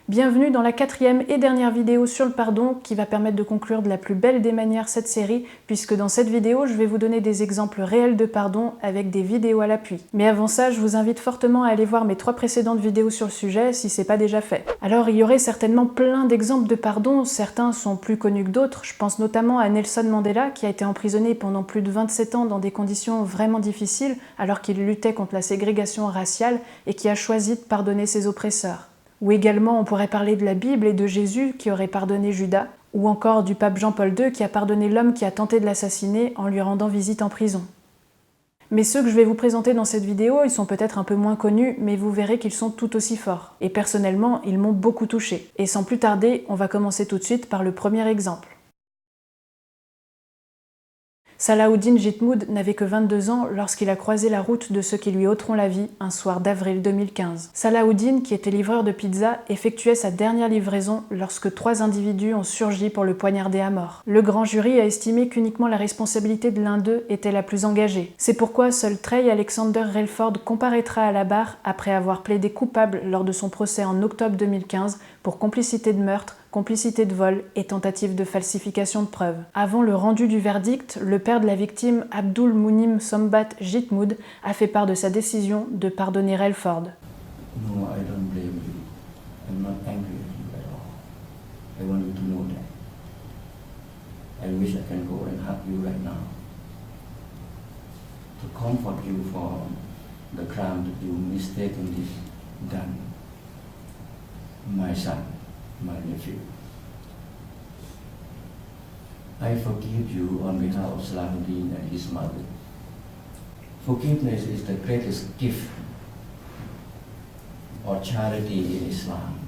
Bienvenue dans la 4e et dernière vidéo sur le pardon qui va permettre de conclure de la plus belle des manières cette série, puisque dans cette vidéo, je vais vous donner des exemples réels de pardon avec des vidéos à l'appui. Mais avant ça, je vous invite fortement à aller voir mes 3 précédentes vidéos sur le sujet si c'est pas déjà fait. Alors, il y aurait certainement plein d'exemples de pardon, certains sont plus connus que d'autres. Je pense notamment à Nelson Mandela qui a été emprisonné pendant plus de 27 ans dans des conditions vraiment difficiles alors qu'il luttait contre la ségrégation raciale et qui a choisi de pardonner ses oppresseurs. Ou également, on pourrait parler de la Bible et de Jésus qui aurait pardonné Judas, ou encore du pape Jean-Paul II qui a pardonné l'homme qui a tenté de l'assassiner en lui rendant visite en prison. Mais ceux que je vais vous présenter dans cette vidéo, ils sont peut-être un peu moins connus, mais vous verrez qu'ils sont tout aussi forts. Et personnellement, ils m'ont beaucoup touché. Et sans plus tarder, on va commencer tout de suite par le premier exemple. Salahuddin Jitmoud n'avait que 22 ans lorsqu'il a croisé la route de ceux qui lui ôteront la vie un soir d'avril 2015. Salahuddin, qui était livreur de pizza, effectuait sa dernière livraison lorsque 3 individus ont surgi pour le poignarder à mort. Le grand jury a estimé qu'uniquement la responsabilité de l'un d'eux était la plus engagée. C'est pourquoi seul Trey Alexander Relford comparaîtra à la barre après avoir plaidé coupable lors de son procès en octobre 2015 pour complicité de meurtre, complicité de vol et tentative de falsification de preuves. Avant le rendu du verdict, le père de la victime, Abdul Munim Sombat Jitmoud, a fait part de sa décision de pardonner Relford. No, I don't blame you. I'm not angry at you at all. I want you to know that. I wish I can go and hug you right now. To comfort you for the crime that you mistakenly done. My son, my nephew. I forgive you on behalf of Salahuddin and his mother. Forgiveness is the greatest gift or charity in Islam.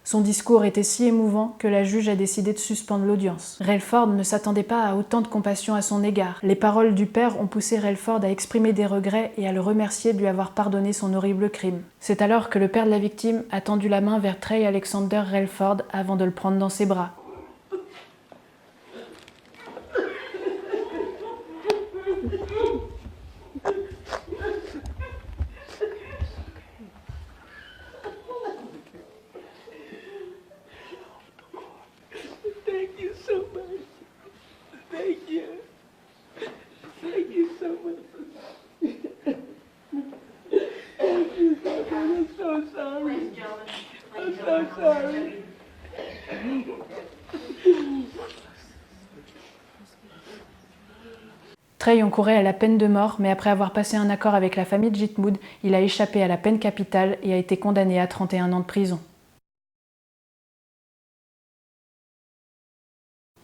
Son discours était si émouvant que la juge a décidé de suspendre l'audience. Relford ne s'attendait pas à autant de compassion à son égard. Les paroles du père ont poussé Relford à exprimer des regrets et à le remercier de lui avoir pardonné son horrible crime. C'est alors que le père de la victime a tendu la main vers Trey Alexander Relford avant de le prendre dans ses bras. Trey encourait à la peine de mort, mais après avoir passé un accord avec la famille de Jitmoud, il a échappé à la peine capitale et a été condamné à 31 ans de prison.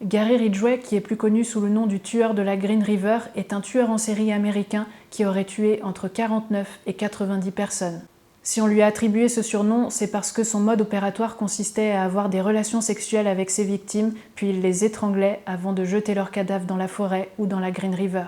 Gary Ridgway, qui est plus connu sous le nom du tueur de la Green River, est un tueur en série américain qui aurait tué entre 49 et 90 personnes. Si on lui a attribué ce surnom, c'est parce que son mode opératoire consistait à avoir des relations sexuelles avec ses victimes, puis il les étranglait avant de jeter leurs cadavres dans la forêt ou dans la Green River.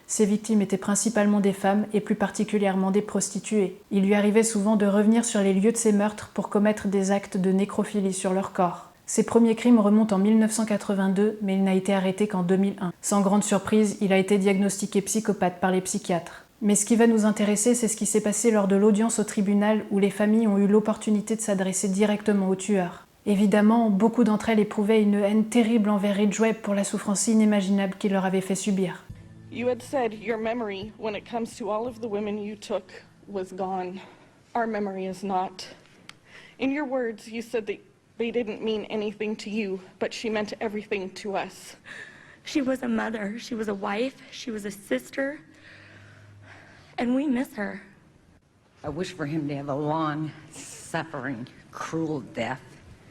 Ses victimes étaient principalement des femmes et plus particulièrement des prostituées. Il lui arrivait souvent de revenir sur les lieux de ses meurtres pour commettre des actes de nécrophilie sur leur corps. Ses premiers crimes remontent en 1982, mais il n'a été arrêté qu'en 2001. Sans grande surprise, il a été diagnostiqué psychopathe par les psychiatres. Mais ce qui va nous intéresser, c'est ce qui s'est passé lors de l'audience au tribunal où les familles ont eu l'opportunité de s'adresser directement au tueur. Évidemment, beaucoup d'entre elles éprouvaient une haine terrible envers Ridgway pour la souffrance inimaginable qu'il leur avait fait subir. You had said your memory, when it comes to all of the women you took, was gone. Our memory is not. In your words, you said that they didn't mean anything to you, but she meant everything to us. She was a mother, she was a wife, she was a sister, and we miss her. I wish for him to have a long, suffering, cruel death.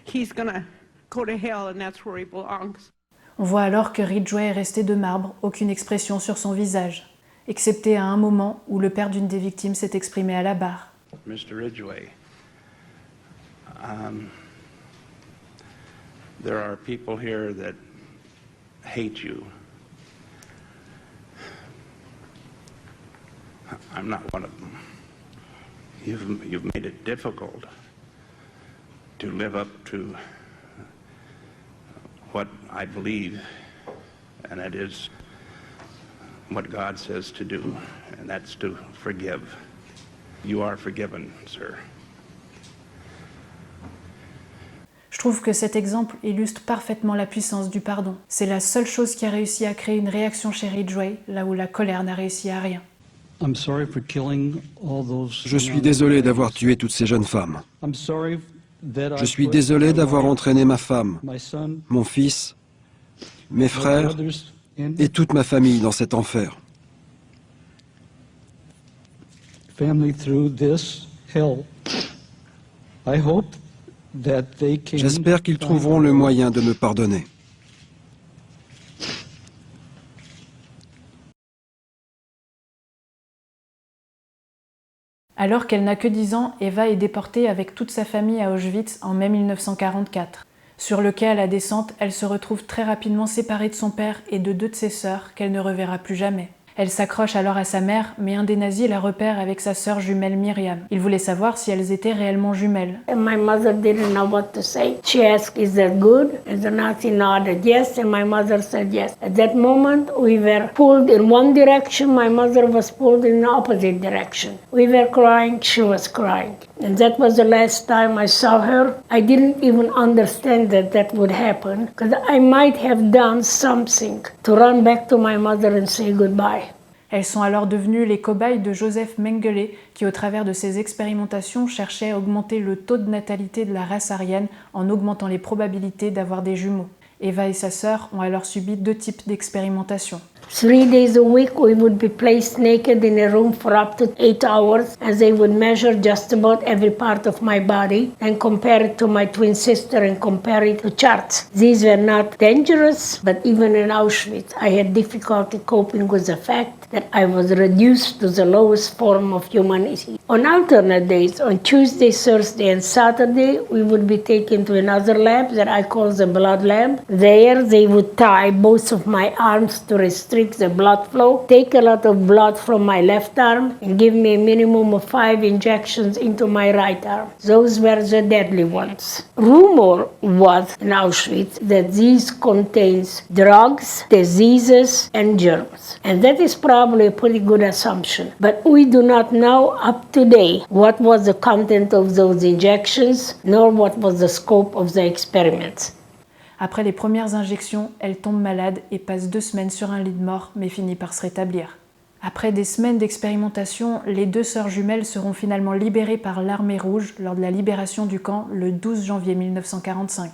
He's gonna go to hell and that's where he belongs. On voit alors que Ridgway est resté de marbre, aucune expression sur son visage, excepté à un moment où le père d'une des victimes s'est exprimé à la barre. Mr. Ridgway, there are people here that hate you. I'm not one of them. You've made it difficult to live up to what I believe, and that is what God says to do, and that's to forgive. You are forgiven, sir. Je trouve que cet exemple illustre parfaitement la puissance du pardon. C'est la seule chose qui a réussi à créer une réaction chez Ridgway, là où la colère n'a réussi à rien. Je suis désolé d'avoir tué toutes ces jeunes femmes. Je suis désolé d'avoir entraîné ma femme, mon fils, mes frères et toute ma famille dans cet enfer. J'espère qu'ils trouveront le moyen de me pardonner. Alors qu'elle n'a que 10 ans, Eva est déportée avec toute sa famille à Auschwitz en mai 1944. Sur le quai à la descente, elle se retrouve très rapidement séparée de son père et de 2 de ses sœurs qu'elle ne reverra plus jamais. Elle s'accroche alors à sa mère, mais un des nazis la repère avec sa sœur jumelle Myriam. Il voulait savoir si elles étaient réellement jumelles. My mother didn't know what to say. She asked, "Is that good?" And the Nazi nodded yes, and my mother said yes. At that moment, we were pulled in one direction. My mother was pulled in the opposite direction. We were crying. She was crying. And that was the last time I saw her. I didn't even understand that would happen, because I might have done something to run back to my mother and say goodbye. Elles sont alors devenues les cobayes de Joseph Mengele, qui au travers de ses expérimentations cherchait à augmenter le taux de natalité de la race aryenne en augmentant les probabilités d'avoir des jumeaux. Eva et sa sœur ont alors subi 2 types d'expérimentations. 3 days a week we would be placed naked in a room for up to 8 hours, as they would measure just about every part of my body and compare it to my twin sister and compare it to charts. These were not dangerous, but even in Auschwitz I had difficulty coping with the fact that I was reduced to the lowest form of humanity. On alternate days, on Tuesday, Thursday and Saturday, we would be taken to another lab that I call the blood lab. There they would tie both of my arms to restrict the blood flow, take a lot of blood from my left arm and give me a minimum of 5 injections into my right arm. Those were the deadly ones. Rumor was in Auschwitz that these contains drugs, diseases and germs. And that is probably a pretty good assumption. But we do not know up today what was the content of those injections, nor what was the scope of the experiments. Après les premières injections, elle tombe malade et passe 2 semaines sur un lit de mort, mais finit par se rétablir. Après des semaines d'expérimentation, les 2 sœurs jumelles seront finalement libérées par l'Armée rouge lors de la libération du camp le 12 janvier 1945.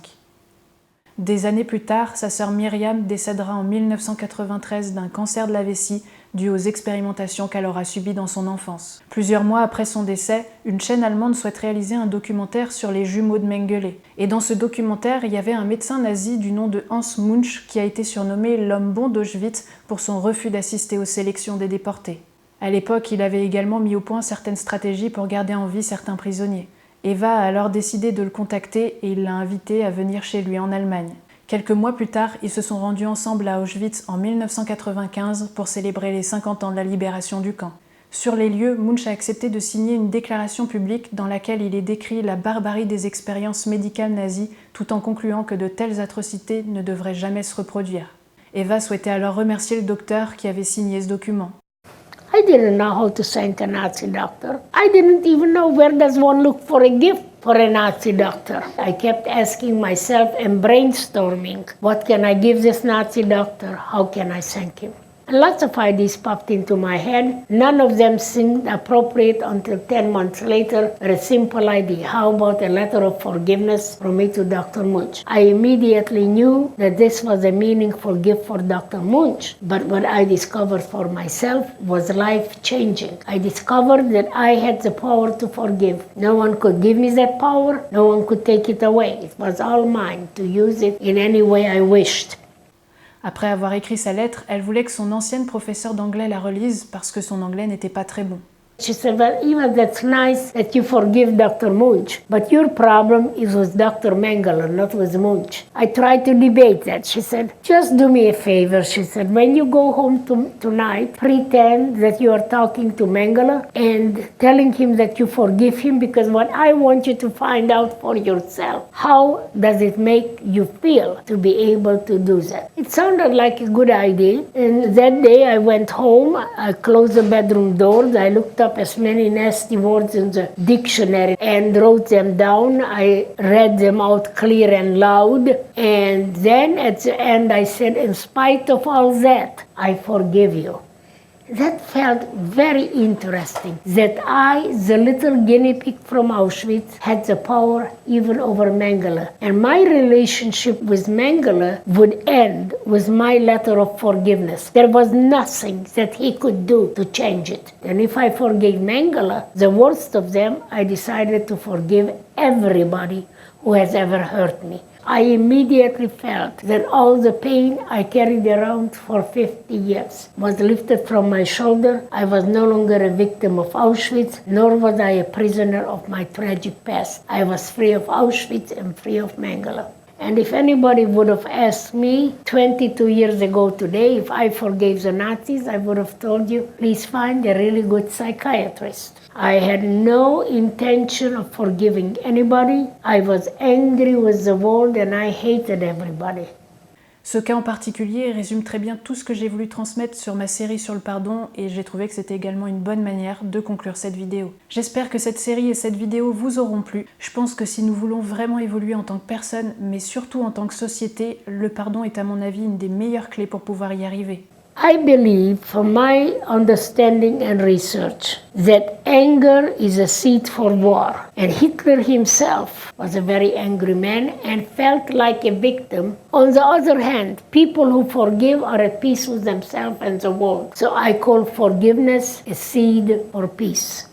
Des années plus tard, sa sœur Myriam décédera en 1993 d'un cancer de la vessie dû aux expérimentations qu'elle aura subies dans son enfance. Plusieurs mois après son décès, une chaîne allemande souhaite réaliser un documentaire sur les jumeaux de Mengele. Et dans ce documentaire, il y avait un médecin nazi du nom de Hans Munch qui a été surnommé l'homme bon d'Auschwitz pour son refus d'assister aux sélections des déportés. À l'époque, il avait également mis au point certaines stratégies pour garder en vie certains prisonniers. Eva a alors décidé de le contacter et il l'a invité à venir chez lui en Allemagne. Quelques mois plus tard, ils se sont rendus ensemble à Auschwitz en 1995 pour célébrer les 50 ans de la libération du camp. Sur les lieux, Munch a accepté de signer une déclaration publique dans laquelle il est décrit la barbarie des expériences médicales nazies tout en concluant que de telles atrocités ne devraient jamais se reproduire. Eva souhaitait alors remercier le docteur qui avait signé ce document. I didn't know how to thank a Nazi doctor. I didn't even know where does one look for a gift for a Nazi doctor. I kept asking myself and brainstorming, what can I give this Nazi doctor? How can I thank him? Lots of ideas popped into my head. None of them seemed appropriate until 10 months later, a simple idea. How about a letter of forgiveness from me to Dr. Munch? I immediately knew that this was a meaningful gift for Dr. Munch, but what I discovered for myself was life-changing. I discovered that I had the power to forgive. No one could give me that power. No one could take it away. It was all mine to use it in any way I wished. Après avoir écrit sa lettre, elle voulait que son ancienne professeure d'anglais la relise parce que son anglais n'était pas très bon. She said, well, Eva, that's nice that you forgive Dr. Munch, but your problem is with Dr. Mengele, not with Munch. I tried to debate that. She said, just do me a favor. She said, when you go home tonight, pretend that you are talking to Mengele and telling him that you forgive him, because what I want you to find out for yourself, how does it make you feel to be able to do that? It sounded like a good idea. And that day I went home, I closed the bedroom doors, I looked up up as many nasty words in the dictionary and wrote them down. I read them out clear and loud. And then at the end I said, in spite of all that, I forgive you. That felt very interesting, that I, the little guinea pig from Auschwitz, had the power even over Mengele. And my relationship with Mengele would end with my letter of forgiveness. There was nothing that he could do to change it. And if I forgave Mengele, the worst of them, I decided to forgive everybody who has ever hurt me. I immediately felt that all the pain I carried around for 50 years was lifted from my shoulder. I was no longer a victim of Auschwitz, nor was I a prisoner of my tragic past. I was free of Auschwitz and free of Mengele. And if anybody would have asked me 22 years ago today if I forgave the Nazis, I would have told you, please find a really good psychiatrist. I had no intention of forgiving anybody. I was angry with the world and I hated everybody. Ce cas en particulier résume très bien tout ce que j'ai voulu transmettre sur ma série sur le pardon et j'ai trouvé que c'était également une bonne manière de conclure cette vidéo. J'espère que cette série et cette vidéo vous auront plu. Je pense que si nous voulons vraiment évoluer en tant que personne, mais surtout en tant que société, le pardon est à mon avis une des meilleures clés pour pouvoir y arriver. I believe, from my understanding and research, that anger is a seed for war. And Hitler himself was a very angry man and felt like a victim. On the other hand, people who forgive are at peace with themselves and the world. So I call forgiveness a seed for peace.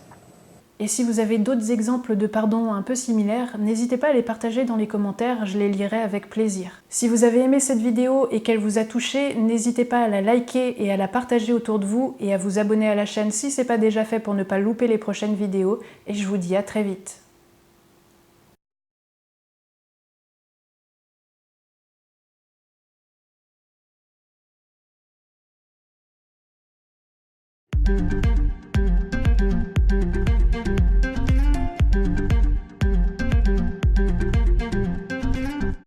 Et si vous avez d'autres exemples de pardon un peu similaires, n'hésitez pas à les partager dans les commentaires, je les lirai avec plaisir. Si vous avez aimé cette vidéo et qu'elle vous a touché, n'hésitez pas à la liker et à la partager autour de vous et à vous abonner à la chaîne si ce n'est pas déjà fait pour ne pas louper les prochaines vidéos. Et je vous dis à très vite.